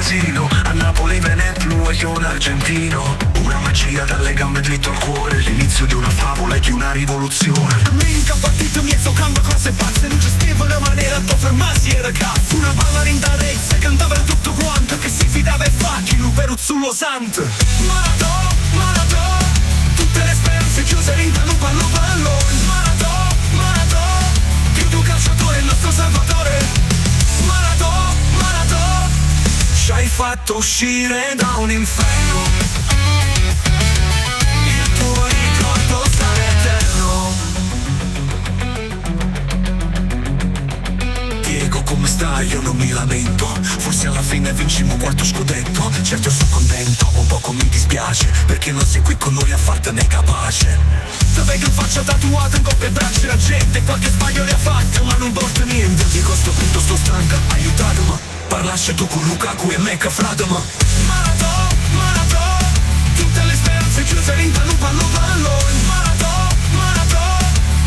casino. A Napoli Venetlu e io un argentino. Una magia dalle gambe dritto al cuore. L'inizio di una favola e di una rivoluzione. Minca partito mi giocando cose pazze. Non gestiva la maniera di fermarsi e ragazzi. Una ballerina rezza cantava tutto quanto, che si fidava e facchino per Uzzullo Sant. Maradò, Maradò, tutte le speranze chiuse rintano pallone. Maradò, Maradò, più di un calciatore il nostro salvatore. Maradò, Maradò, ci hai fatto uscire da un inferno. Il tuo ricordo sarà eterno. Diego, come stai? Io non mi lamento. Forse alla fine vincimo quarto scudetto. Certo sono contento, un poco mi dispiace, perché non sei qui con noi a fartene capace. Dove che faccia tatuato in coppia e braccia la gente. Qualche sbaglio le ha fatte ma non porta niente. Di questo punto sto stanca, aiutatemi. Parlasce tu con Lukaku e Mecca Fradama. Maradò, Maradò, tutte le speranze chiuse rintano pallone. Maradò, Maradò,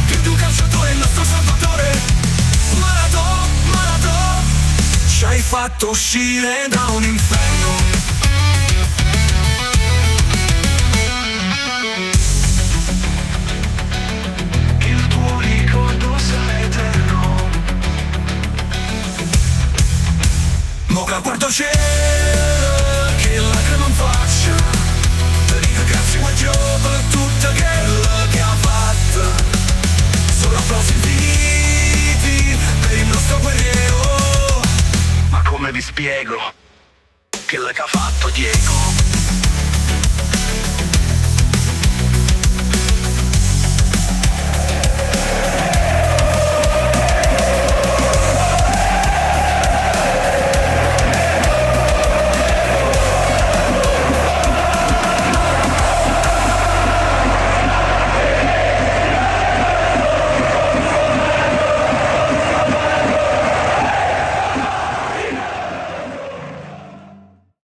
più di un calciatore il nostro salvatore. Maradò, Maradò, ci hai fatto uscire da un inferno. Il tuo ricordo sarà eterno. Moca guardo cielo, che lacrime in faccia. Ti ringrazio a Dio per tutto quello che ha fatto. Solo applausi infiniti per il nostro guerriero. Ma come vi spiego che l'ha fatto Diego?